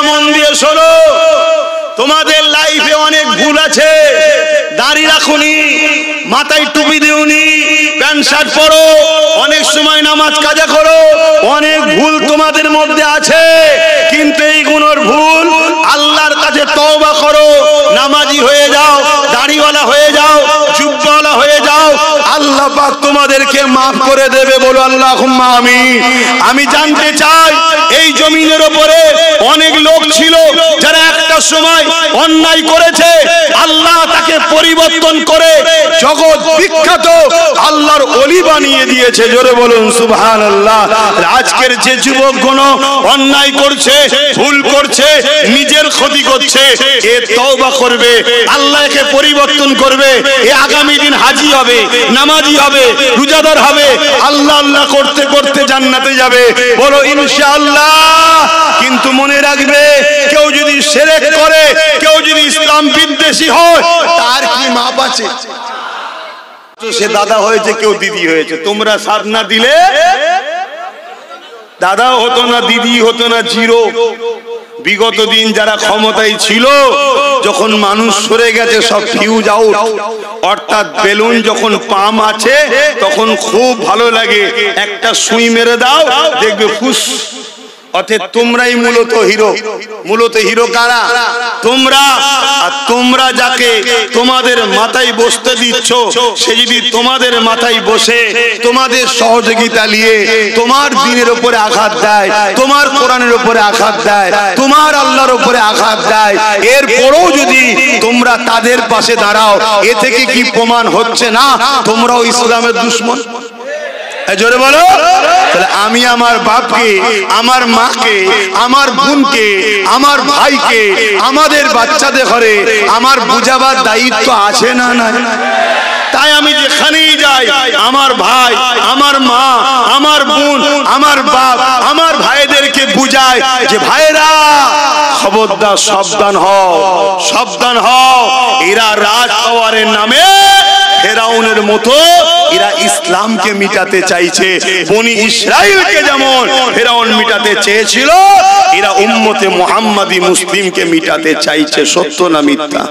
মন দিয়ে শোনো, তোমাদের লাইফে অনেক ভুল আছে। দাড়ি রাখুনি, মাথায় টুপি দিওনি, প্যান্ট শার্ট পরো, অনেক সময় নামাজ কাজা করো, অনেক ভুল তোমাদের মধ্যে আছে। কিন্তু এই গুণের ভুল আল্লাহর কাছে তওবা করো, নামাজি হয়ে যাও, দাড়িওয়ালা হয়ে যাও, জুব্বাওয়ালা হয়ে যাও, আল্লাহ পাক তোমাদেরকে মাফ করে দেবে। বলো আল্লাহুম্মা আমিন। আমি জানতে চাই, এই জমিনের উপরে অনেক লোক ছিল যারা একটা সময় অন্যায় করেছে, আল্লাহ তাকে পরিবর্তন করে জগৎ বিখ্যাত আল্লাহর ওলি বানিয়ে দিয়েছে। জোরে বলুন সুবহানাল্লাহ। আজকের যে যুবকগণ অন্যায় করছে, ভুল করছে, নিজের ক্ষতি করছে, এ তওবা করবে, আল্লাহকে পরিবর্তন করবে, এ আগামী দিন হাজি হবে, নামাজি হবে, রোজাদার হবে, আল্লাহ আল্লাহ করতে করতে জান্নাতে যাবে। বলো ইনশাআল্লাহ। কিন্তু মনে রাখবে, কেউ যদি শিরক করে, কেউ যদি ইসলাম বিদ্বেষী হয়, তার কি মাপ আছে? সে দাদা হয়েছে, কেউ দিদি হয়েছে, তোমরা সাথ না দিলে দাদাও হতো না, দিদি হতো না, জিরো। বিগত দিন যারা ক্ষমতায় ছিল, যখন মানুষ সরে গেছে সব ফিউজ আউট, অর্থাৎ বেলুন যখন পাম আছে তখন খুব ভালো লাগে, একটা সুই মেরে দাও দেখবে ফুস। অর্থাৎ তোমরাই মূলত হিরো। মূলত হিরো কারা? তোমরা। আর তোমরা যাকে তোমাদের মাথায় বসতে দিচ্ছ, সে যদি তোমাদের মাথায় বসে তোমাদের সহযোগিতা নিয়ে তোমার দ্বীনের উপরে আঘাত দেয়, তোমার কোরআনের উপরে আঘাত দেয়, তোমার আল্লাহর উপরে আঘাত দেয়, এরপরও যদি তোমরা তাদের পাশে দাঁড়াও, এ থেকে কি প্রমাণ হচ্ছে না তোমরাও ইসলামের দুশমন? জোরে বলো। তাহলে আমি আমার বাপকে, আমার মাকে, আমার বোনকে, আমার ভাইকে, আমাদের বাচ্চাদের ঘরে আমার বুঝাবার দায়িত্ব আছে না? না। তাই আমি যেখানেই যাই, আমার ভাই, আমার মা, আমার বোন, আমার বাপ, আমার ভাইদেরকে বুঝাই যে ভাইরা খবরদার, সাবধান হও, সাবধান হও। এরা রাজ পাওয়ারের নামে ফেরাউনের মতো এরা ইসলামকে মিটাতে চাইছে। বনি ইসরাইলকে যেমন ফেরাউন মিটাতে চেয়েছিল, এরা উম্মতে মুহাম্মাদি মুসলিমকে মিটাতে চাইছে। সত্য না মিথ্যা?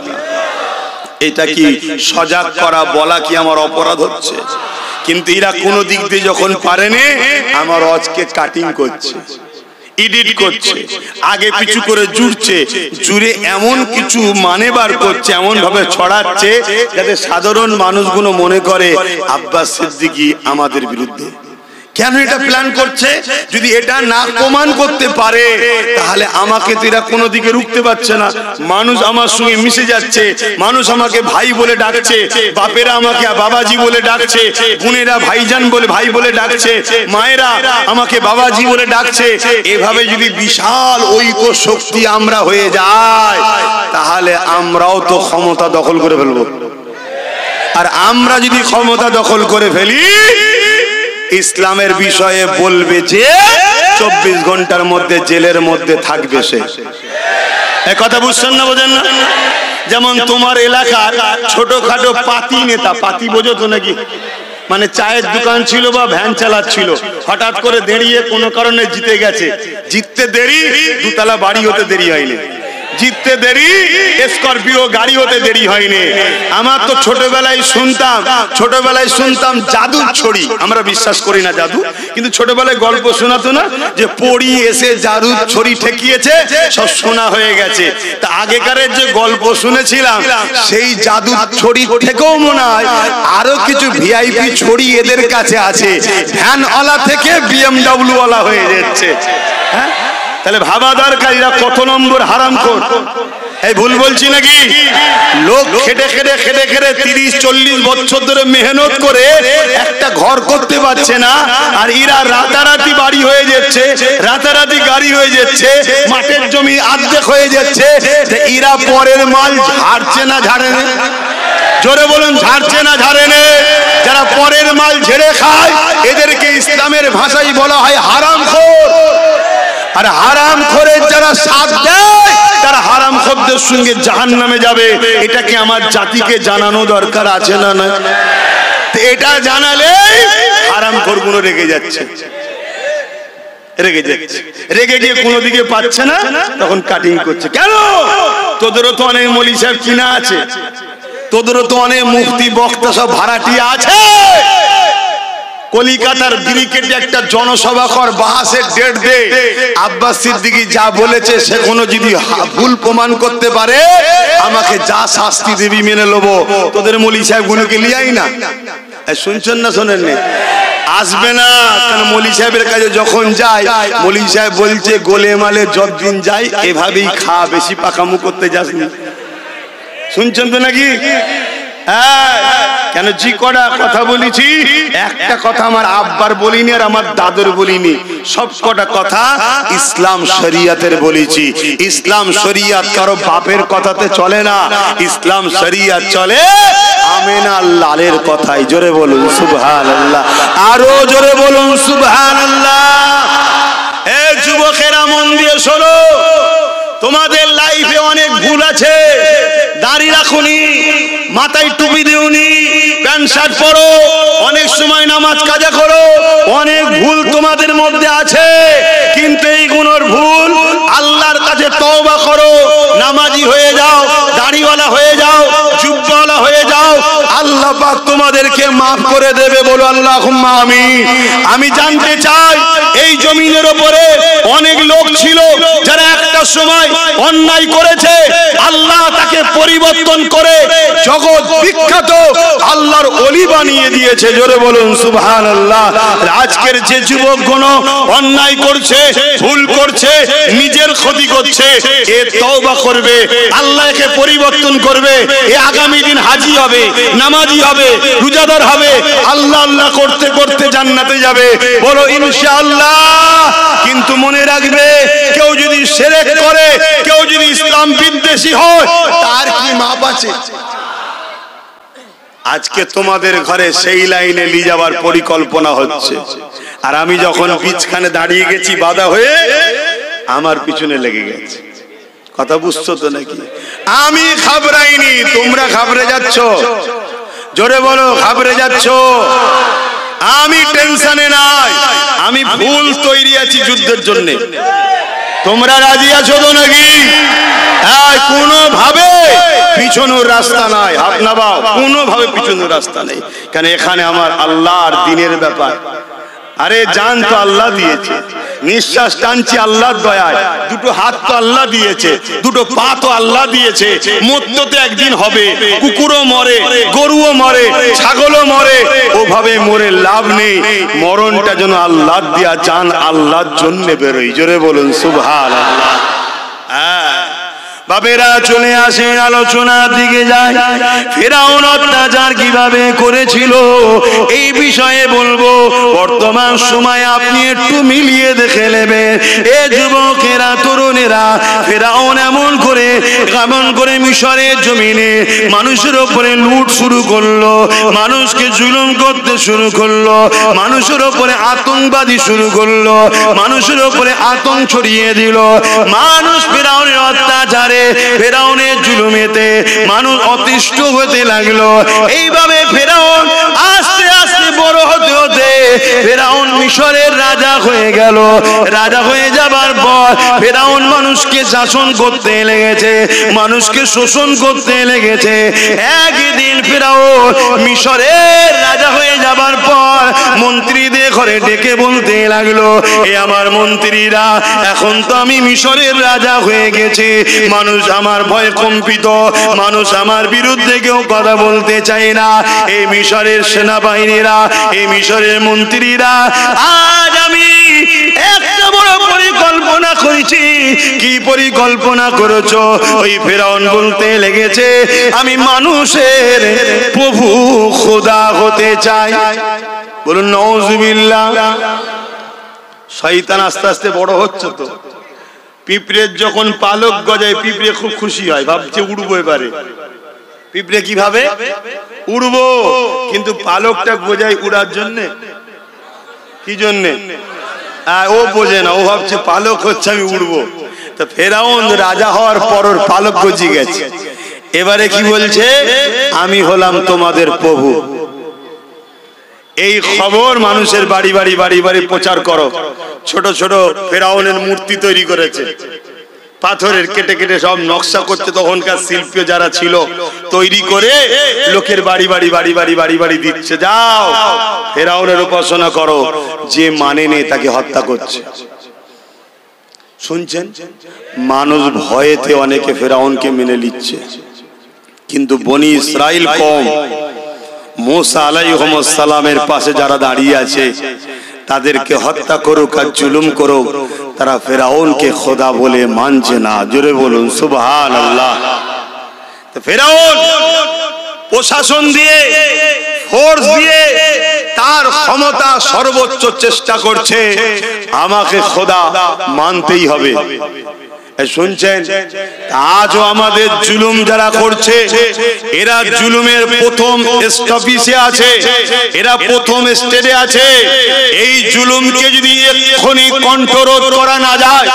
এটা কি সজাগ করা, বলা কি আমার অপরাধ হচ্ছে? কিন্তু এরা কোনো দিক দিয়ে যখন পারেনি, আমার আজকে কাটিং করছে, এডিট করছে, আগে পিছু করে জুড়ছে, জুড়ে এমন কিছু মানে বার করছে, এমন ভাবে ছড়াচ্ছে যাতে সাধারণ মানুষগুলো মনে করে আব্বাস সিদ্দিকী আমাদের বিরুদ্ধে। কেন এটা প্ল্যান করছে? যদি এটা না প্রমাণ করতে পারে, তাহলে আমাকে তো এরা কোনো দিকে রুখতে পারছে না। মানুষ আমার সঙ্গে মিশে যাচ্ছে, মানুষ আমাকে ভাই বলে ডাকছে, বাপেরা আমাকে বাবাজি বলে ডাকছে, বোনেরা ভাইজান বলে ভাই বলে ডাকছে, মায়েরা আমাকে বাবাজি বলে ডাকছে। এভাবে যদি বিশাল ঐক্য শক্তি আমরা হয়ে যাই, তাহলে আমরাও তো ক্ষমতা দখল করে ফেলবো। আর আমরা যদি ক্ষমতা দখল করে ফেলি, ইসলামের বিষয়ে বলবে যে 24 ঘন্টার মধ্যে জেলের মধ্যে থাকবে সে। এই কথা বুঝছেন না? বোঝেন না? যেমন তোমার এলাকার ছোটখাটো পাতি নেতা, পাতি বোঝো তো নাকি? মানে চায়ের দোকান ছিল বা ভ্যান চালাচ্ছিল, হঠাৎ করে দাঁড়িয়ে কোনো কারণে জিতে গেছে। জিততে দেরি, দুতলা বাড়ি হতে দেরি হয়নি। জিততে দেরি, স্করপিও গাড়ি হতে দেরি হয়নি। আমার তো ছোটবেলায় শুনতাম জাদুর ছড়ি। আমরা বিশ্বাস করি না জাদু, কিন্তু ছোটবেলায় গল্প শোনাতো না যে পড়ি এসে জাদুর ছড়ি ঠেকিয়েছে, সব শোনা হয়ে গেছে। তা আগেকারের যে গল্প শুনেছিলাম, সেই জাদুর ছড়ি থেকেও মনে হয় আরো কিছু ভিআইপি ছড়ি এদের কাছে আছে। ভ্যানওয়ালা থেকে BMW ওয়ালা হয়ে যাচ্ছে। হ্যাঁ, তাহলে ভাবা দরকার এরা কত নম্বর হারামখোর। এই ভুল বলছি নাকি? লোক খেটে খেটে 30-40 বছর ধরে মেহনত করে একটা ঘর করতে পারছে না, আর এরা রাতারাতি বাড়ি হয়ে যাচ্ছে, রাতারাতি গাড়ি হয়ে যাচ্ছে, মাঠের জমি অর্ধেক হয়ে যাচ্ছে। এরা পরের মাল ঝাড়ছে না ঝাড়ে না? জোরে বলুন, ঝাড়ছে না ঝাড়ে না? যারা পরের মাল ঝেড়ে খায়, এদেরকে ইসলামের ভাষায় বলা হয় হারামখোর। আর হারামখোরের যারা সাথ দেয়, তারা হারামখোরদের সঙ্গে জাহান্নামে যাবে। এটাকে আমার জাতিকে জানানো দরকার আছে না? না, এটা জানালে হারামখোরগুলো রেগে যাচ্ছে। রেগে যাচ্ছে, রেগে গিয়ে কোনো দিকে পাচ্ছে না, তখন কাটিং করছে। কেন? তোদেরও তো অনেক মৌলভী সাহেব কিনা আছে, তোদেরও তো অনেক মুফতি বক্তা সব ভাড়াটিয়া আছে। কলিকাতার ব্রিকেটে একটা জনসভা কর, বাহাসের ডেট দে, আব্বাস সিদ্দিকী যা বলেছে সে কোনো যদি ভুল প্রমাণ করতে পারে আমাকে যা শাস্তি দেবি মেনে নেবো। তোদের মৌলভী সাহেব গুলোকে লিয়াই না, শুনছেন না শোনেন না? আসবে না, কারণ মৌলভী সাহেবের কাছে যখন যায় মৌলভী সাহেব বলছে গোলে মালে যতদিন যাই এভাবেই খা, বেশি পাকামু করতে যাসনি। শুনছেন তো নাকি? হ্যাঁ, কেন জি কটা কথা বলেছি, একটা কথা আমার আব্বার বলিনি আর আমার দাদুর বলিনি, সব কটা কথা ইসলাম শরিয়াতের বলেছি। ইসলাম শরিয়াত কারো বাপের কথাতে চলে না, ইসলাম শরিয়াত চলে আমেনা লালের কথাই। জোরে বলুন সুবহানাল্লাহ, আরো জোরে বলুন সুবহানাল্লাহ। এ যুবকেরা মন দিয়ে শোনো, তোমাদের লাইফে অনেক ভুল আছে। দাড়ি রাখুনি, মাথায় টুপি দিওনি, প্যান্ট শার্ট পরো, অনেক সময় নামাজ কাজা করো, অনেক ভুল তোমাদের মধ্যে আছে। কিন্তু এইগুলোর ভুল আল্লাহর কাছে তওবা করো, নামাজি হয়ে যাও, দাড়িওয়ালা হয়ে যাও, জুব্বাওয়ালা হয়ে যাও, আল্লাহ পাক তোমাদেরকে মাফ করে দেবে। বলো আল্লাহুম্মা আমিন। আমি জানতে চাই, এই জমিনের উপরে অনেক লোক ছিল যারা একটা সময় অন্যায় করেছে, আল্লাহ তাকে পরিবর্তন করে জগৎ বিখ্যাত আল্লাহর ওলি বানিয়ে দিয়েছে। জোরে বলুন সুবহানাল্লাহ। আজকের যে যুবকগণ অন্যায় করছে, ভুল করছে, নিজের ক্ষতি করছে, এ তওবা করবে, আল্লাহকে পরিবর্তন করবে, এ আগামী দিন হাজি হবে, নামাজি হবে, রোজাদার হবে, আল্লাহ আল্লাহ করতে করতে জান্নাতে যাবে। বলো ইনশাআল্লাহ। কিন্তু মনে রাখবে, কেউ যদি শিরক করে, কেউ যদি ইসলাম বিদ্বেষী হয়, তার কি মাপ আছে? আজকে তোমাদের ঘরে সেই লাইনে নিয়ে যাওয়ার পরিকল্পনা হচ্ছে, আর আমি যখন বিছখানে দাঁড়িয়ে গেছি বাধা হয়ে, আমার পিছনে লেগে গেছে। কথা বুঝছো তো নাকি? আমি ঘাবড়াইনি, তোমরা ঘাবড়ে যাচ্ছ। জোরে বলো, ঘাবড়ে যাচ্ছ। আমি টেনশনে নাই, আমি ফুল তৈরি আছি যুদ্ধের জন্য। তোমরা রাজি আছো তো নাকি? কোনো ভাবে পিছনের রাস্তা নাই, হাত নামাও, কোনো ভাবে পিছনের রাস্তা নেই। কারণ এখানে আমার আল্লাহর দ্বীনের ব্যাপার। আরে জান তো আল্লাহ দিয়েছে, নিঃশ্বাস টানছি আল্লাহর দয়ায়, দুটো হাত তো আল্লাহ দিয়েছে, দুটো পা তো আল্লাহ দিয়েছে। মরতে তো একদিন হবে, কুকুরও মরে, গরুও মরে, ছাগলও মরে, ওভাবে মরে লাভ নেই। মরণটা যেন আল্লাহ দিয়া, জান আল্লাহর জন্য বেরোই। জোরে বলুন সুবহানাল্লাহ। বাবেরা চলে আসে, আলোচনার দিকে যায়। ফিরআউন অত্যাচার কিভাবে করেছিল এই বিষয়ে বলবো। বর্তমান সময়ে আপনি একটু মিলিয়ে দেখে নেবেন। এ যুবকেরা, তরুণেরা, ফিরআউন এমন করে মিশরের জমিনে মানুষের উপরে লুট শুরু করলো, মানুষকে জুলুম করতে শুরু করলো, মানুষের উপরে আতঙ্কবাদী শুরু করলো, মানুষের উপরে আতঙ্ক ছড়িয়ে দিল। মানুষ ফিরআউনের অত্যাচারে, ফিরআউনের জুলুমেতে মানুষ অতিষ্ঠ হতে লাগলো। এইভাবে ফিরআউন আস্তে আস্তে বড় হতে হতে ফিরআউন মিশরের রাজা হয়ে গেল। রাজা হয়ে যাবার পর ফিরআউন মানুষকে শাসন করতে লেগেছে, মানুষকে শোষণ করতে লেগেছে। একদিন ফিরআউন মিশরের রাজা হয়ে যাবার পর মন্ত্রীদের ঘরে ডেকে বলতে লাগলো, এ আমার মন্ত্রীরা, এখন তো আমি মিশরের রাজা হয়ে গেছি, মানুষ আমার ভয় কম্পিত, মানুষ আমার বিরুদ্ধে কেউ কথা বলতে চায় না। এই মিশরের সেনাবাহিনীরা, এই মিশরের মন্ত্রীরা, আজ আমি একটা বড় পরিকল্পনা করেছি। কি পরিকল্পনা করেছো? ওই ফিরআউন বলতে লেগেছে, আমি মানুষের প্রভু খোদা হতে চাই। বলুন নাউজুবিল্লাহ। শয়তান আস্তে আস্তে বড় হচ্ছে তো। পিঁপড়ের যখন পালক গজায়, পিঁপড়ে খুব খুশি হয়, ভাবছে উড়বো এবারে। পিঁপড়ে কিভাবে উড়বো, কিন্তু পালকটা গজায় উড়ার জন্য। কি জন্যে? ও বোঝে না, ও ভাবছে পালক হচ্ছে আমি উড়বো। তো ফিরআউন রাজা হওয়ার পর ওর পালক গজিয়ে গেছে। এবারে কি বলছে? আমি হলাম তোমাদের প্রভু। এই খবর মানুষের বাড়ি বাড়ি বাড়ি বাড়ি প্রচার করো। ছোট ছোট ফেরাউনের মূর্তি তৈরি করেছে, পাথরের কেটে কেটে সব নকশা করতে, তখনকার শিল্পী যারা ছিল তৈরি করে লোকের বাড়ি বাড়ি বাড়ি বাড়ি বাড়ি বাড়ি দিচ্ছে, যাও ফেরাউনের উপাসনা করো। যে মানে নেই তাকে হত্যা করছে। শুনছেন, মানুষ ভয়েতে অনেকে ফেরাউনকে মেনে নিচ্ছে, কিন্তু বনি ইসরাইল কওম মুসা আলাইহিস সালামের পাশে যারা দাঁড়িয়ে আছে তাদেরকে হত্যা করুক আর জুলুম করুক, তারা ফেরাউনকে খোদা বলে মানছে না। জোরে বলুন সুবহানাল্লাহ। ফেরাউন প্রশাসন দিয়ে, ফোর্স দিয়ে তার ক্ষমতা সর্বোচ্চ চেষ্টা করছে, আমাকে খোদা মানতেই হবে। শুনছেন, আজও আমাদের জুলুম যারা করছে, এরা জুলুমের প্রথম স্টপিসে আছে, এরা প্রথম স্টেজে আছে। এই জুলুমকে যদি এক্ষুনি কন্ট্রোল করা না যায়,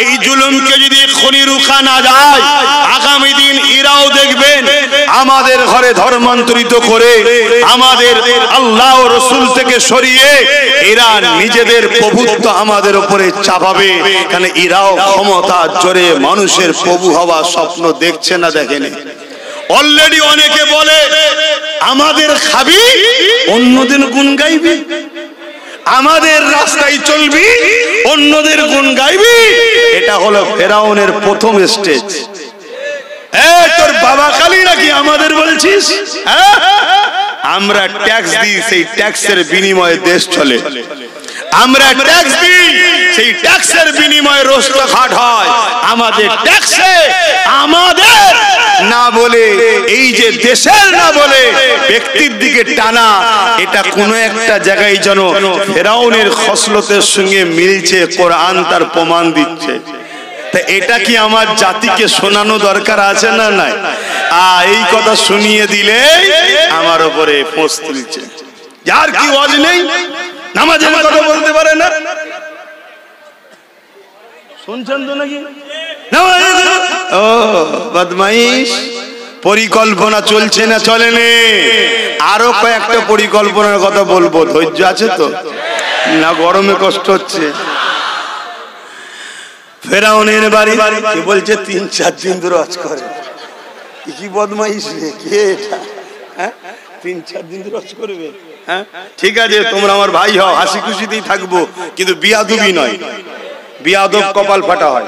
এই জুলুমকে যদি এক্ষুনি রুখা না যায়, আগামী দিন এরাও দেখবেন আমাদের ঘরে ধর্মান্তরিত করে, আমাদের আল্লাহ ও রাসূল থেকে সরিয়ে এরা নিজেদের প্রভুত্ব আমাদের উপরে চাপাবে। কারণ এরাও ক্ষমতা জোরে মানুষের প্রভু হওয়া স্বপ্ন দেখছে না, দেখেনি। অলরেডি অনেকে বলে আমাদের খাবি, অন্যদের গুণ গাইবি, আমাদের রাস্তায় চলবি, অন্যদের গুণ গাইবি। এটা হলো ফেরাউনের প্রথম স্টেজ। তোর বাবা কালী নাকি আমাদের বলছিস? আমরা ট্যাক্স দিই, সেই ট্যাক্সের বিনিময়ে দেশ চলে। আমরা ট্যাক্স দিই, সেই ট্যাক্সের বিনিময়ে রাস্তাঘাট হয়। আমাদের ট্যাক্সে আমাদের না বলে, এই যে দেশের না বলে ব্যক্তির দিকে টানা, এটা কোনো একটা জায়গায় যেন ফেরাউনের খসলতের সঙ্গে মিলছে। কোরআন তার প্রমাণ দিচ্ছে। তা এটা কি আমার জাতিকে শোনানো দরকার আছে না নাই? এই কথা শুনিয়ে দিলে আমার উপরে পোঁছ তুলছে। যার কি ওয়াজ নেই, নামাজের কথা বলতে পারে না। শুনছেন তো নাকি? ও বদমাইশ, পরিকল্পনা চলছে না চলে নে? আরো কয়েকটা পরিকল্পনার কথা বলবো, ধৈর্য আছে তো? না গরমে কষ্ট হচ্ছে? ফেরাউনের বাড়ি কি বলছে 3-4 দিন ধরে ওয়াজ করে। কি বদমাইশ রে, কে এটা? 3-4 দিন ধরে ওয়াজ করবে? ঠিক আছে, তোমরা আমার ভাই হও, হাসি খুশিতেই থাকবো, কিন্তু বিয়াদবি নয়। বিয়াদব কপাল ফাটা হয়।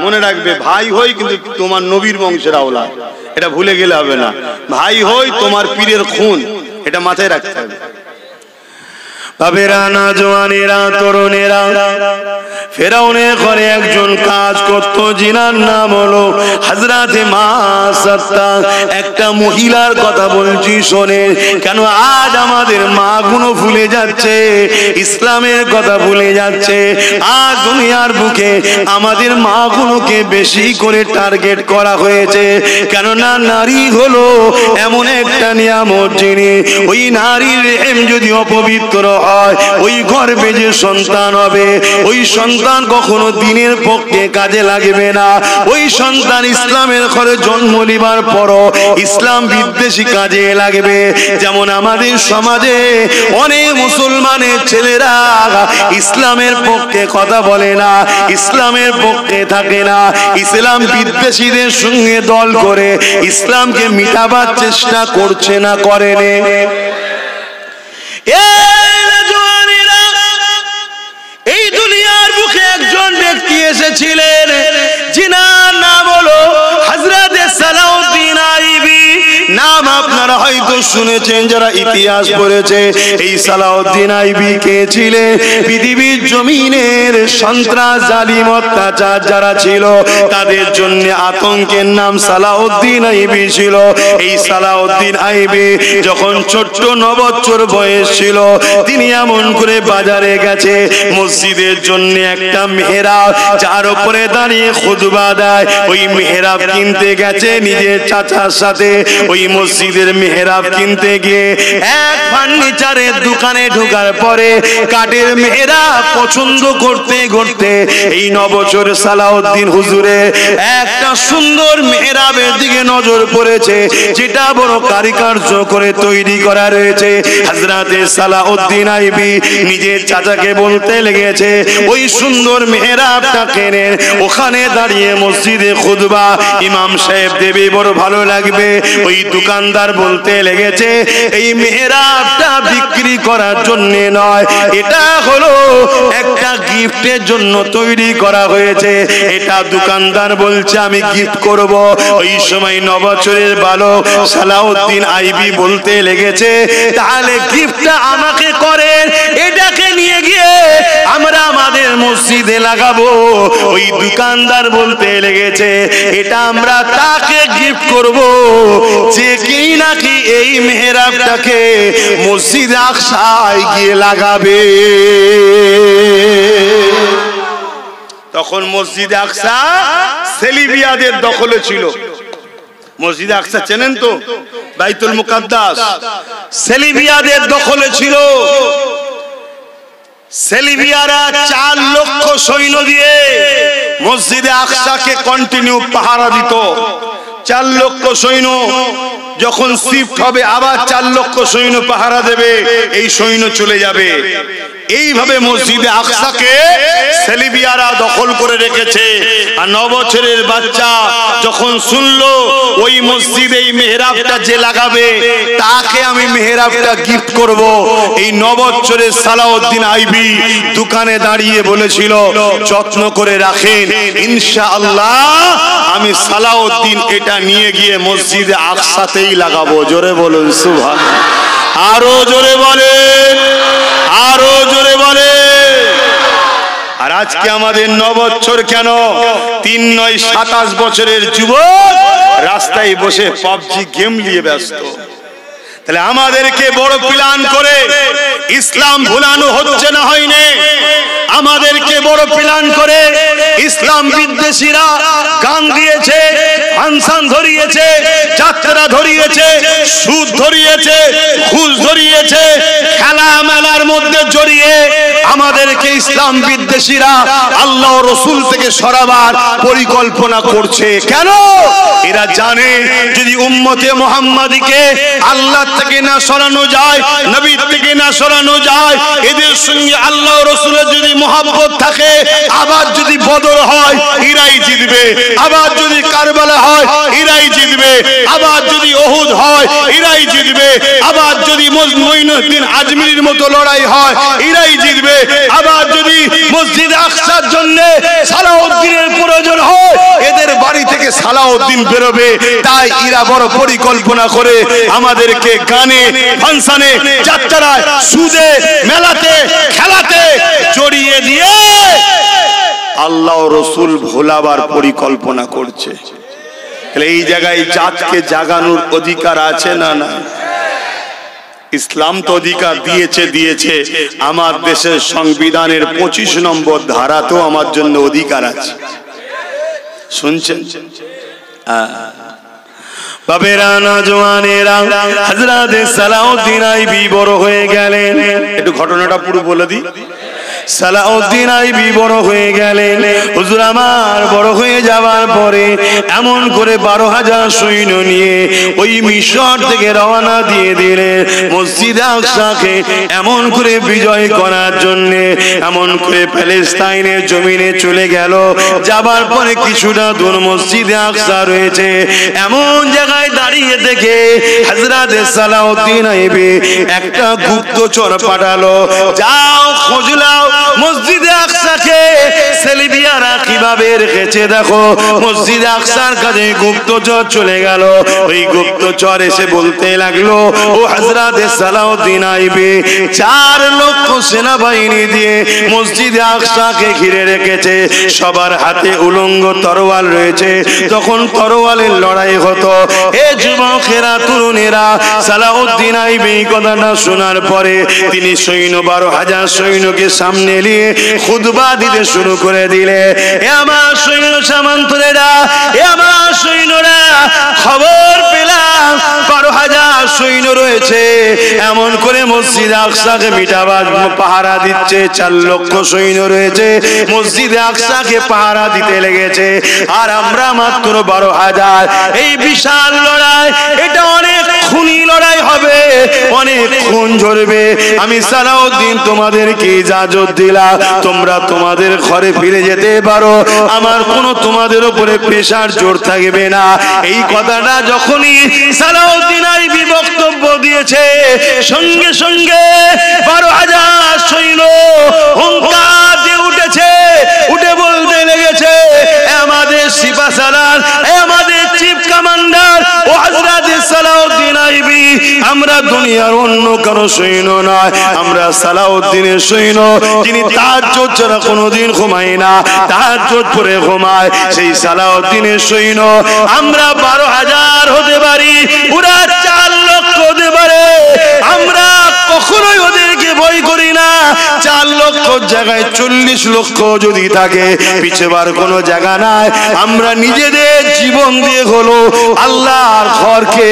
মনে রাখবে, ভাই হই কিন্তু তোমার নবীর বংশের আওলাদ, এটা ভুলে গেলে হবে না। ভাই হই তোমার পীরের খুন, এটা মাথায় রাখতে হবে। বাবেরা, না জওয়ানেরা, তরুণেরা, ফেরাউনের ঘরে একজন কাজ করত, জিনার নাম হলো হযরতে মাসাত্তা। একটা মহিলার কথা বলছি শোনেন, কেন আজ আমাদের মা গুলো ভুলে যাচ্ছে, ইসলামের কথা ভুলে যাচ্ছে। আজ দুনিয়ার বুকে আমাদের মা গুলোকে বেশি করে টার্গেট করা হয়েছে। কেননা নারী হলো এমন একটা নিয়ামত জিনিস, ওই নারীর রেহেম যদি অপবিত্র হয়, ওই গর্ভে যে সন্তান হবে, ওই সন্তান কখনো দিনের পক্ষে কাজে লাগবে না। ওই সন্তান ইসলামের ঘরে জন্ম নিবার পরও ইসলাম বিদ্বেষী কাজে লাগবে। যেমন আমাদের সমাজে অনেক মুসলমানের ছেলেরা ইসলামের পক্ষে কথা বলে না, ইসলামের পক্ষে থাকে না, ইসলাম বিদ্বেষীদের সঙ্গে দল করে ইসলামকে মিটাবার চেষ্টা করছে না, করেনি? এই দুনিয়ার বুকে একজন ব্যক্তি এসেছিলেন, যিনার নাম হলো হযরতে সালাউদ্দিন আইবি। নাম আপনারা হয়তো শুনেছেন যারা ইতিহাস পড়েছে। এই সালাউদ্দিন আইবি কে ছিলেন? পৃথিবীর জমিনের সন্ত্রাস, জালিম, অত্যাচার যারা ছিল তাদের জন্য আতঙ্কের নাম সালাউদ্দিন আইবি ছিল। এই সালাউদ্দিন আইবি যখন ছোট্ট 9 বছর বয়স ছিল, তিনি এমন করে বাজারে গেছে, মসজিদের জন্য একটা মেহরাব যার উপরে দাঁড়িয়ে খুতবা দেয়, ওই মেহরাব কিনতে গেছে নিজের চাচার সাথে। ওই মসজিদের মেহরাব কিনতে গিয়ে এক ফার্নিচারের দোকানে ঢোকার পরে কাঠের মেহরাব পছন্দ করতে করতে এই নবচর সালাউদ্দিন হুজুরে একটা সুন্দর মেহরাবের দিকে নজর পড়েছে, যেটা বড় কারিকার্য করে তৈরি করা রয়েছে। হযরতে সালাউদ্দিন আইবি নিজের চাচাকে বলতে লেগেছে, ওই সুন্দর মেহরাবটা কেনেন, ওখানে দাঁড়িয়ে মসজিদে খুতবা ইমাম সাহেব দেবে, বড় ভালো লাগবে। ওই দোকানদার বলতে লেগেছে, এই মেহরাবটা বিক্রি করার জন্য নয়, এটা হলো একটা গিফটের জন্য তৈরি করা হয়েছে। এটা দোকানদার বলছে আমি গিফট করব। ওই সময় নবচরের বালক সালাউদ্দিন আইবি বলতে লেগেছে, তাহলে গিফটটা আমাকে করেন, এটাকে নিয়ে গিয়ে আমরা আমাদের মসজিদে লাগাবো। ওই দোকানদার বলতে লেগেছে, এটা আমরা তাকে গিফট করব যে কি নাকি এই মেহরাবটাকে মসজিদ আকসায় গিয়ে লাগাবে। তখন মসজিদ আকসা সেলিবিয়াদের দখলে ছিল। মসজিদ আকসা চেনেন তো, বাইতুল মুকাদ্দাস, সেলিবিয়াদের দখলে ছিল। সেলিবিয়ারা 4 লক্ষ সৈন্য দিয়ে মসজিদে আকসাকে কন্টিনিউ পাহারা দিত। 4 লক্ষ সৈন্য যখন শিফট হবে আবার 4 লক্ষ সৈন্য পাহারা দেবে, এই সৈন্য চলে যাবে। এইভাবে মসজিদে আকসাকে সেলিবিয়ারা দখল করে রেখেছে। আর 9 বছরের বাচ্চা যখন শুনলো ওই মসজিদে এই মেহরাবটা যে লাগাবে তাকে আমি মেহরাবটা গিফট করব, এই 9 বছরের সালাউদ্দিন আইবি দোকানে দাঁড়িয়ে বলেছিল, যত্ন করে রাখেন, ইনশাআল্লাহ আমি সালাউদ্দিন এটা নিয়ে গিয়ে মসজিদে আকসাতেই লাগাবো। জোরে বলুন সুবহানাল্লাহ, আরো জোরে বলেন, আরো জোরে বলে। আর আজকে আমাদের 9 বছর কেন, 3 9 27 বছরের যুবক রাস্তায় বসে পাবজি গেম নিয়ে ব্যস্ত। তাহলে আমাদেরকে বড় প্ল্যান করে ইসলাম ভুলানো হচ্ছে না, হয়নি? আমাদেরকে বড় প্ল্যান করে ইসলাম বিদ্বেষীরা গান দিয়েছে, ফাংশন ধরিয়েছে, যাত্রা ধরিয়েছে, সুদ ধরিয়েছে, ঘুষ ধরিয়েছে, খেলা মেলার মধ্যে জড়িয়ে আমাদেরকে ইসলাম বিদ্বেষীরা আল্লাহ ও রাসূল থেকে সরাবার পরিকল্পনা করছে। কেন? এরা জানে যদি উম্মতে মুহাম্মাদীকে আল্লাহ থেকে না সরানো যায়, নবী থেকে না সরানো যায়, এদের সঙ্গে আল্লাহ ও রাসূলের যদি মহব্বত থাকে, আবার যদি বদর হয় এরাই জিতবে, আবার যদি কারবালা হয় এরাই জিতবে, আবার যদি উহুদ হয় এরাই জিতবে, আবার যদি মঈনুদ্দিন আজমিরির মতো লড়াই হয় এরাই জিতবে, আবার যদি মসজিদ আকসার জন্য সালাউদ্দিনের প্রয়োজন হয় এদের বাড়ি থেকে সালাউদ্দিন বেরোবে। তাই এরা বড় পরিকল্পনা করে আমাদেরকে গানে, ফাংশনে, যাত্রায়, সুদে, মেলাতে, খেলাতে জড়িয়ে দিয়ে আল্লাহ ও রাসূল ভোলাবার পরিকল্পনা করছে। তাহলে এই জায়গায় জাতকে জাগানোর অধিকার আছে না? না। ইসলাম তো অধিকার দিয়েছে। আমার দেশের সংবিধানের 25 নম্বর ধারাতেও আমার জন্য অধিকার আছে। শুনছেন? বাবেরা নওজওয়ানেরা, হযরতে সালাউদ্দিন আইবি বড় হয়ে গেলেন। একটু ঘটনাটা পুরো বলে দিই। সালাউদ্দিন আইবি বড় হয়ে গেলেন। হুজুর আমার বড় হয়ে যাওয়ার পরে এমন করে 12,000 সৈন্য নিয়ে ওই মিশর থেকে রওনা দিয়ে দিলেন মসজিদ আকসাকে এমন করে বিজয় করার জন্য। এমন করে প্যালেস্তাইনের জমিনে চলে গেল। যাবার পরে কিছুটা দূর মসজিদ আকসা রয়েছে, এমন জায়গায় দাঁড়িয়ে দেখে হযরতে সালাউদ্দিন আইবি একটা গুপ্তচর পাঠালো, যাও খোঁজ নাও মসজিদে আকসাকে সেলিবিয়ারা কিভাবে রেখেছে। দেখো মসজিদ আকসার কাছে গুপ্তচর চলে গেল। ওই গুপ্তচর এসে বলতে লাগলো, ও হযরতে সালাউদ্দিন আইবি 4 লক্ষ সেনাবাহিনী দিয়ে মসজিদে আকসাকে ঘিরে রেখেছে, সবার হাতে উলঙ্গ তরোয়াল রয়েছে। তখন তরোয়ালের লড়াই হতো। এ যুবকেরা, তরুণেরা, সালাউদ্দিন আইবি কথাটা শোনার পরে তিনি সৈন্য 12,000 সৈন্যকে সামনে নিয়ে খুতবা দিতে শুরু করে দিলে, এ আমার সৈন্য সামন্তরেরা, এ আমার সৈন্যরা, খবর পেলাম 12,000 সৈন্য রয়েছে, এমন করে মসজিদ আকসাকে মিটাবার পাহারা দিচ্ছে। 4 লক্ষ সৈন্য রয়েছে, মসজিদ আকসাকে পাহারা দিতে লেগেছে, আর আমরা মাত্র 12,000। এই বিশাল লড়াই, এটা অনেক খুনি লড়াই হবে, অনেক খুন ঝরবে। আমি সালাউদ্দিন তোমাদেরকে ইজাজত দিলাম, তোমরা তোমাদের ঘরে ফিরে যেতে পারো, আমার কোনো তোমাদের উপরে প্রেসার জোর থাকবে না। এই কথাটা যখনই সালাউদ্দিন আইবি বক্তব্য দিয়েছে, সঙ্গে সঙ্গে 12,000 সৈন্য হুঙ্কার দিয়ে উঠেছে, উঠে বলতে লেগেছে, আমাদের সিপাহসালার, আমাদের চিফ কমান্ডার ও হযরত সালাউদ্দিন আইবি, আমরা দুনিয়ার অন্য কারো সৈন্য নয়, আমরা সালাউদ্দিনের সৈন্য, যিনি তাহাজ্জুদ ছাড়া কোনোদিন ঘুমায় না, তাহাজ্জুদ পড়ে ঘুমায়, সেই সালাউদ্দিনের সৈন্য। আমরা 12,000 হতে পারি, পুরা 4 লক্ষ হতে পারে, আমরা কখনোই ওদেরকে ভয় করি না। 4 লক্ষর জায়গায় 40 লক্ষ যদি থাকে, পিছবার কোনো জায়গা নাই। আমরা নিজেদের জীবন দিয়ে হলো আল্লাহর ঘরকে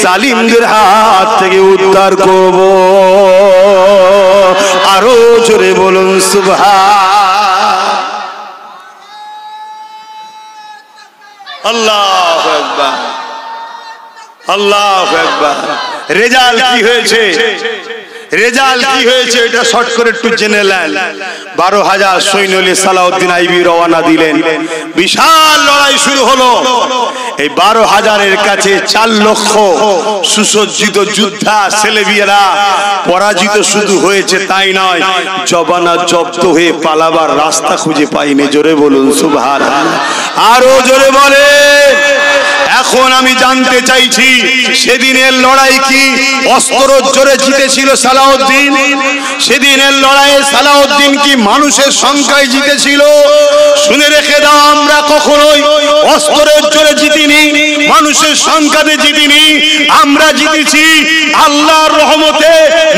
জালিমদের হাত থেকে উদ্ধার করব। আরো জোরে বলুন সুবহান আল্লাহু আকবার, আল্লাহু আকবার। রেজাল্ট কি হয়েছে? রেজাল্ট কি হয়েছে এটা শর্ট করে একটু জেনে নেন। 12,000 সৈন্য নিয়ে সালাউদ্দিন আইবি রওনা দিলেন, বিশাল লড়াই শুরু হলো। এই 12,000-এর কাছে 4 লক্ষ সুসজ্জিত যোদ্ধা ছেলেবিয়েরা পরাজিত শুধু হয়েছে তাই নয়, জবানা জব্দ হয়ে পালাবার রাস্তা খুঁজে পাইনি। জোরে বলুন সুবহানাল্লাহ, আরো জোরে বলেন। এখন আমি জানতে চাইছি, সেদিনের লড়াই কি অস্ত্র জোরে জিতেছিল সালাউদ্দিন? সেদিনের লড়াইয়ে সালাউদ্দিন কি মানুষের সংখ্যায় জিতেছিল? শুনে রেখে দাও, আমরা কখনোই অস্ত্রের জোরে জিতিনি, মানুষের সংখ্যাতে জিতিনি, আমরা জিতেছি আল্লাহর রহমতে,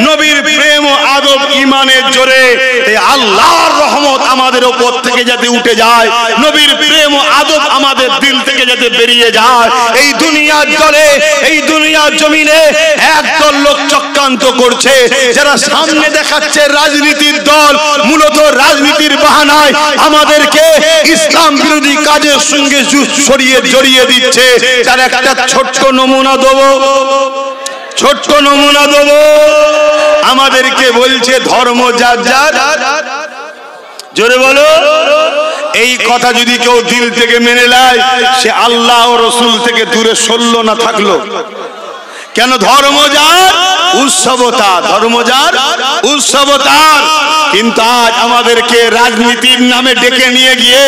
নবীর প্রেম ও আদব ইমানের জোরে। এই আল্লাহর রহমত আমাদের উপর থেকে যাতে উঠে যায়, নবীর প্রেম ও আদব আমাদের দিল থেকে যাতে বেরিয়ে যায়। এই দুনিয়ার জলে, এই দুনিয়ার জমিনে একদল লোক চক্রান্ত করছে, যারা সামনে দেখাচ্ছে রাজনীতির দল, মূলত রাজনীতির বাহানায় আমাদেরকে ইসলাম বিরোধী কাজের সঙ্গে জড়িয়ে দিচ্ছে। তার একটা ছোট্ট নমুনা দেবো, ছোট্ট নমুনা দেবো। আমাদেরকে বলছে ধর্ম যার যার, জোরে বলো। এই কথা যদি কেউ দিল থেকে মেনে নেয়, সে আল্লাহ ও রসুল থেকে দূরে সরলো না থাকলো। কেন? ধর্ম যার উৎসবতা, ধর্ম যার উৎসবতা। কিন্তু আজ আমাদেরকে রাজনীতির নামে ডেকে নিয়ে গিয়ে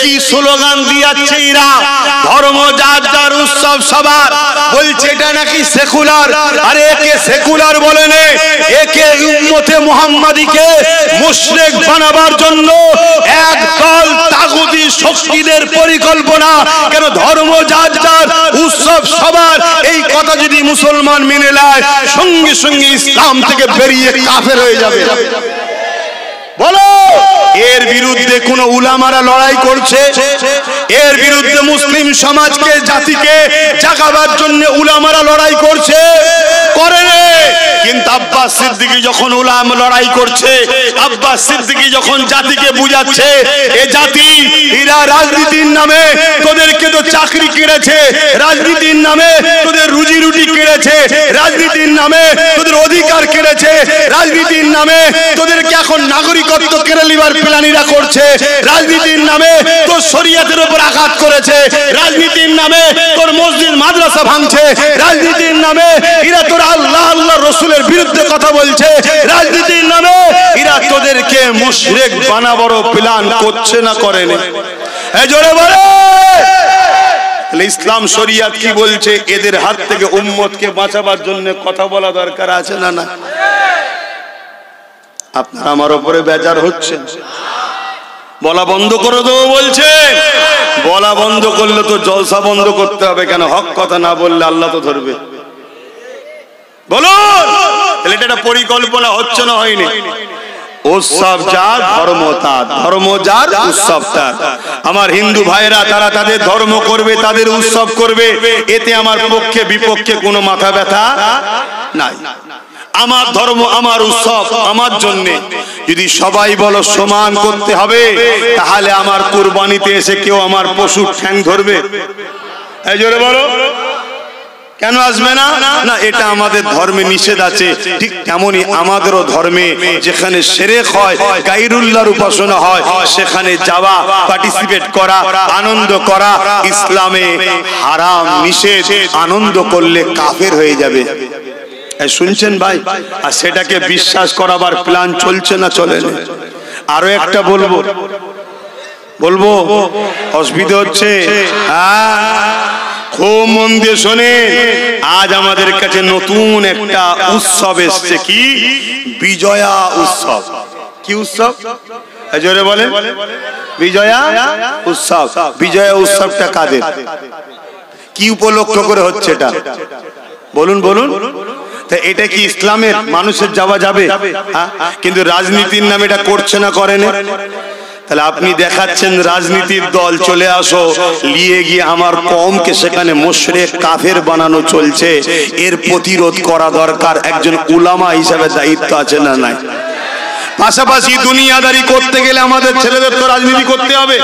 কি স্লোগান দিয়াচ্ছে এরা, ধর্ম যার যার উৎসব সবার, বলছে এটা নাকি সেকুলার। আরে একে সেকুলার বলে নে, একে উম্মতে মুহাম্মাদীকে মুশরিক বানাবার জন্য একদল তাগুতি শক্তিদের পরিকল্পনা। কেন? ধর্ম যার যার উৎসব সবার, এই কথা যদি মুসলমান মেনে নেয়, সঙ্গে সঙ্গে ইসলাম থেকে বেরিয়ে কাফের হয়ে যাবে। বলো, এর বিরুদ্ধে কোন উলামারা লড়াই করছে? এর বিরুদ্ধে মুসলিম সমাজকে, জাতিকে জাগাবার জন্য উলামারা লড়াই করছে? করে। কিন্তু আব্বাস সিদ্দিকী যখন উলামা লড়াই করছে, আব্বাস সিদ্দিকী যখন জাতিকে বুঝাচ্ছে, এ জাতি এরা রাজনীতির নামে তোদেরকে তো চাকরি কেড়েছে, রাজনীতির নামে তোদের রুজি রুটি কেড়েছে, রাজনীতির নামে তোদের অধিকার কেড়েছে, রাজনীতির নামে তোদেরকে এখন নাগরিকত্ব কেড়ে নেবার প্ল্যানিরা করছে, রাজনীতির নামে তোর শরীয়তের উপর আঘাত করেছে, রাজনীতির নামে তোর মসজিদ মাদ্রাসা ভাঙছে, রাজনীতির নামে এরা তোর আল্লাহ আল্লাহ রসুলের বিরুদ্ধে কথা বলছে, রাজনীতির নামে এরা তোদেরকে মুশরিক বানাবার প্ল্যান করছে না করেনি? এই জোরে বলে। ইসলাম শরিয়ত কি বলছে? এদের হাত থেকে উম্মতকে বাঁচাবার জন্য কথা বলা দরকার আছে না? না, আপনারা আমার উপরে বেজার হচ্ছেন। বলা বন্ধ করে দেবো বলছে। বলা বন্ধ করলে তো জলসা বন্ধ করতে হবে। কেন? হক কথা না বললে আল্লাহ তো ধরবে। বলুন, তাহলে এটা পরিকল্পনা হচ্ছে না হয়নি? উৎসব যার ধর্ম তার, ধর্ম যার উৎসব তার। আমার হিন্দু ভাইরা তারা তাদের ধর্ম করবে, তাদের উৎসব করবে, এতে আমার পক্ষে বিপক্ষে কোনো মাথা ব্যথা নাই। আমার ধর্ম আমার উৎসব আমার জন্য। যদি সবাই বলো সমান করতে হবে, তাহলে আমার কুরবানিতে এসে কেউ আমার পশুর ঠ্যাং ধরবে? এই জোরে বলো, কেন আসবে না? না, এটা আমাদের ধর্মে নিষেধ আছে। ঠিক তেমনি আমাদেরও ধর্মে যেখানে শিরক হয়, গায়রুল্লাহর উপাসনা হয়, সেখানে যাওয়া, পার্টিসিপেট করা, আনন্দ করা ইসলামে হারাম, নিষেধ। আনন্দ করলে কাফের হয়ে যাবে। শুনছেন ভাই? আর সেটাকে বিশ্বাস করাবার প্ল্যান চলছে না চলে না? আরো একটা বলবো, অসুবিধা হচ্ছে? খুব মন দিয়ে শোনে, আজ আমাদের কাছে নতুন একটা উৎসব এসছে। কি? বিজয়া উৎসব। কি উৎসব? জোরে বলে। বিজয়া উৎসব। বিজয়া উৎসবটা কাদের, কি উপলক্ষ করে হচ্ছে এটা? বলুন বলুন। এটা কি ইসলামের? মানুষের যাওয়া যাবে, কিন্তু রাজনীতির নামে এটা করছে না, করে না? তাহলে আপনি দেখাচ্ছেন রাজনীতির দল, চলে আসো, নিয়ে গিয়ে আমার কওমকে সেখানে মুশরিক কাফের বানানো চলছে। এর প্রতিরোধ করা দরকার। একজন উলামা হিসাবে দায়িত্ব আছে না নাই? পাশাপাশি দুনিয়াদারি করতে গেলে আমাদের ছেলেদের তো রাজনীতি করতে হবে।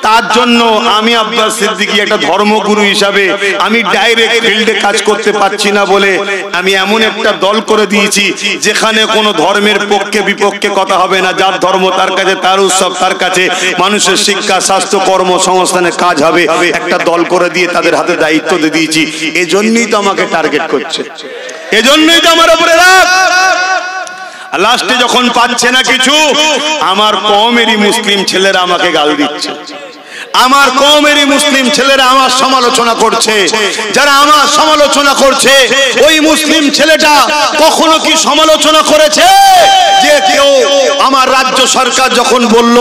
তার জন্য আমি আব্বাস সিদ্দিকী একটা ধর্মগুরু হিসাবে আমি ডাইরেক্ট ফিল্ডে কাজ করতে পারছি না বলে আমি এমন একটা দল করে দিয়েছি যেখানে কোনো ধর্মের পক্ষে বিপক্ষে কথা হবে না। যার ধর্ম তার কাছে তার উৎসব, তার কাছে মানুষের শিক্ষা, স্বাস্থ্য, কর্মসংস্থানের কাজ হবে। একটা দল করে দিয়ে তাদের হাতে দায়িত্ব দিয়ে দিয়েছি। এজন্যই তো আমাকে টার্গেট করছে, এজন্যই তো আমার উপরে রাগ। লাস্টে যখন পাচ্ছে না কিছু, আমার কওমেরই মুসলিম ছেলেরা আমাকে গাল দিচ্ছে, আমার কওমেরই মুসলিম ছেলেরা আমার সমালোচনা করছে। যারা আমার সমালোচনা করছে, ওই মুসলিম ছেলেটা কখনো কি সমালোচনা করেছে যে কেউ আমার রাজ্য সরকার যখন বলল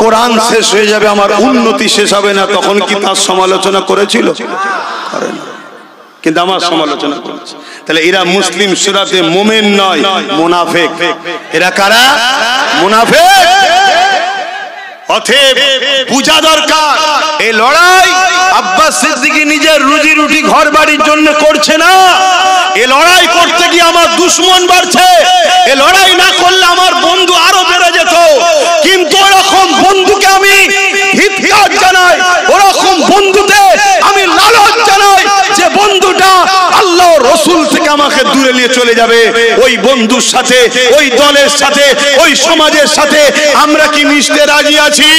কোরআন শেষ হয়ে যাবে, আমার উন্নতি শেষ হবে না, তখন কি তার সমালোচনা করেছিল? করে না, কিন্তু আমার সমালোচনা করেছে। তাহলে এরা মুসলিম সূরাতে মুমিন নয়, মুনাফিক। এরা কারা? মুনাফিক। অতএব বুঝা দরকার, এই লড়াই আব্বাস সিদ্দিকী নিজের রুজি রুটি ঘর বাড়ির জন্য করছে না। এই লড়াই করতে গিয়ে আমার দুশমন বাড়ছে। এই লড়াই না করলে আমার বন্ধু আরো বেড়ে যেত। কিন্তু ওরকম বন্ধুকে আমি ধিক্কার জানাই, ওরকম বন্ধুতে আমি লালত জানাই যে বন্ধুটা আল্লাহ রাসূল থেকে আমাকে দূরে নিয়ে চলে যাবে। ওই বন্ধুর সাথে, ওই দলের সাথে, ওই সমাজের সাথে আমরা কি মিশতে রাজি আছি?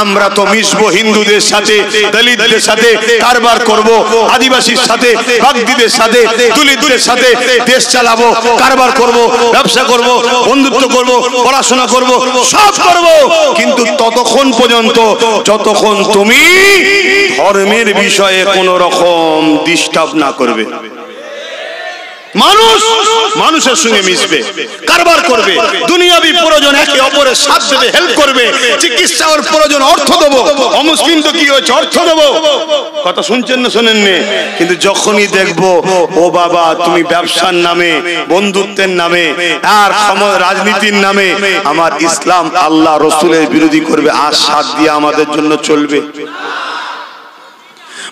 আমরা তো মিশবো হিন্দুদের সাথে, দলিতদের সাথে কারবার করব, আদিবাসীর সাথে, বাগদিদের সাথে, দলিতদের সাথে দেশ চালাবো, কারবার করব, ব্যবসা করব, বন্ধুত্ব করব, পড়াশোনা করব, সব করব। কিন্তু ততক্ষণ পর্যন্ত যতক্ষণ তুমি ধর্মের বিষয়ে কোনো রকম ডিস্টার্ব না করবে। মানুষ মানুষের সঙ্গে মিশবে, কারবার করবে, দুনিয়াবি প্রয়োজন একে অপরের সাথ দেবে, হেল্প করবে, চিকিৎসা ওর প্রয়োজন অর্থ দেবো। অমুসলিম তো কি হয়েছে, অর্থ দেবো। কথা শুনছেন না শোনেননি? কিন্তু যখনই দেখবো ও বাবা তুমি ব্যবসার নামে, বন্ধুত্বের নামে আর রাজনীতির নামে আমার ইসলাম আল্লাহ রসুলের বিরোধী করবে, আর সাথ দিয়ে আমাদের জন্য চলবে।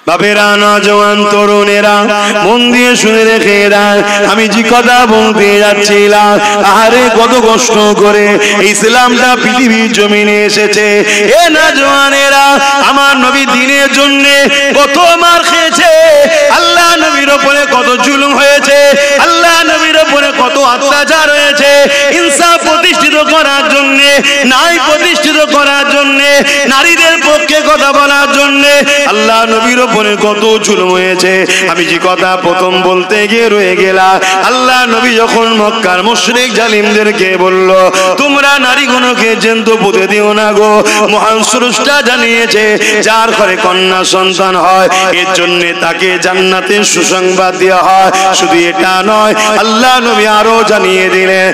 বাবেরা, নওজওয়ান তরুণেরা মন দিয়ে শুনে রেখে দেন, আমি যে কথা বলতে যাচ্ছিলাম, আরে কত কষ্ট করে ইসলামটা পৃথিবীর জমিনে এসেছে। এ নওজওয়ানেরা, আমার নবী দ্বীনের জন্য কত মার খেয়েছে, আল্লাহ নবীর উপরে কত জুলুম হয়েছে, আল্লাহ নবীর উপরে কত অত্যাচার হয়েছে। ইনসাফ প্রতিষ্ঠিত করার জন্য, ন্যায় প্রতিষ্ঠিত করার জন্য, নারীদের পক্ষে কথা বলার জন্য আল্লাহ নবীর উপরে কত জুলুম হয়েছে। আমি যে কথা প্রথম বলতে গিয়ে রয়ে গেলাম, আল্লাহ নবী যখন মক্কার মুশরিক জালিমদেরকে বলল তোমরা নারীগুলোকে জ্যান্ত পুঁতে দিও না গো, মহান স্রষ্টা জানিয়েছে যার ঘরে কন্যা সন্তান হয় এর জন্য তাকে জান্নাতের সুসংবাদ দেওয়া হয়। শুধু এটা নয়, আল্লাহ নবী আরো জানিয়ে দিলেন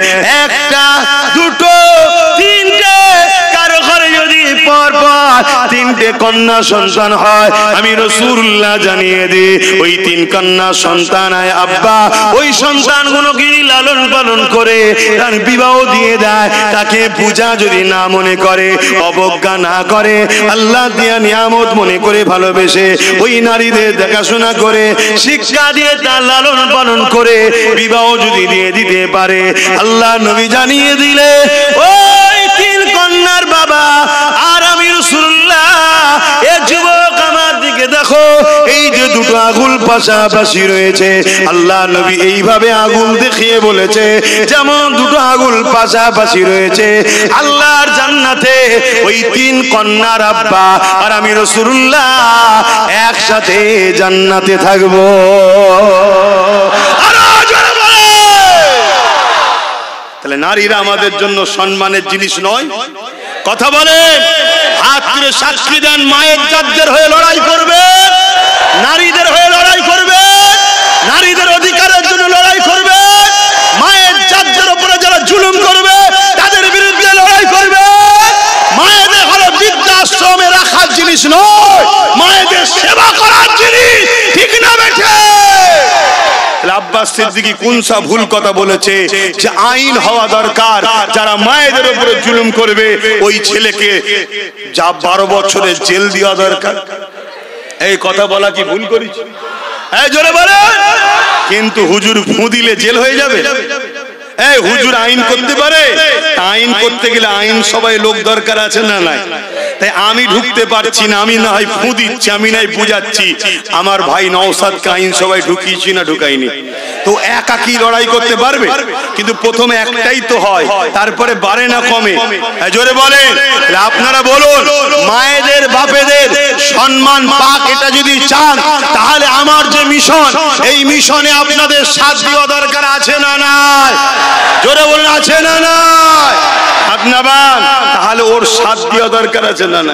একটা, দুটো, তিনটে কারো ঘরে যদি পর পর 3টে কন্যা সন্তান হয়, আমি রাসূলুল্লাহ জানিয়ে দিই ওই 3 কন্যা সন্তান আয় আব্বা ওই সন্তানগুলোকে লালন পালন করে তার বিবাহ দিয়ে দেয়। তাকে পূজা যদি না মনে করে, অবজ্ঞা না করে, আল্লাহ দিয়া নিয়ামত মনে করে ভালোবেসে ওই নারীদের দেখাশোনা করে শিক্ষা দিয়ে তার লালন পালন করে বিবাহ যদি দিয়ে দিতে পারে, আল্লাহ নবী জানিয়ে দিলে ওই 3 কন্যার বাবা আর আমি রাসূলুল্লাহ এ যুবক আমার দিকে দেখো, এই যে দুটো আগুল পাশাপাশি রয়েছে, আল্লাহ নবী এইভাবে আগুল দেখিয়ে বলেছে যেমন দুটো আগুল পাশাপাশি রয়েছে আল্লাহর জান্নাতে ওই 3 কন্যার আব্বা আর আমি রাসূলুল্লাহ একসাথে জান্নাতে থাকবো। তাহলে নারীরা আমাদের জন্য সম্মানের জিনিস নয়? কথা বলে হাত তুলে সাক্ষী দেন, মায়ের জাতদের হয়ে লড়াই করবে, নারীদের হয়ে লড়াই করবে, নারীদের অধিকারের জন্য লড়াই করবে, মায়ের জাতদের উপরে যারা জুলুম করবে তাদের বিরুদ্ধে লড়াই করবে। মায়েদের হলো বৃদ্ধাশ্রমে রাখার জিনিস নয়, মায়েদের সেবা করার জিনিস, ঠিক না বেঠে? আব্বাস সিদ্দিকী কোনসা ভুল কথা বলেছে যে আইন হওয়া দরকার, যারা মায়েদের উপরে জুলুম করবে ওই ছেলেকে যা 12 বছরের জেল দেওয়া দরকার। এই কথা বলা কি ভুল করেছি? এই জোরে বলে। কিন্তু হুজুর ফু দিলে জেল হয়ে যাবে? এই হুজুর আইন করতে পারে? আইন করতে গেলে আইন সবাই লোক দরকার আছে না নাই? তাই আমি ঢুকতে পারছি না, আমি না হয় ফু দিচ্ছি, আমি নাই বুঝাচ্ছি। আমার ভাই নওশাদকে আইন সবাই ঢুকিয়েছি না ঢুকাইনি? তো একা কি লড়াই করতে পারবে? কিন্তু প্রথমে একটাই তো হয়, তারপরে বাড়ে না কমে। জোরে বলে। আপনারা বলুন, মায়েদের বাপেদের সম্মান পাক এটা যদি চান, তাহলে আমার যে মিশন, এই মিশনে আপনাদের সাথ দেওয়া দরকার আছে না নাই? জোরে বলুন, আছে না নাই? আপনারা তাহলে ওর সাথ দেওয়া দরকার আছে না না?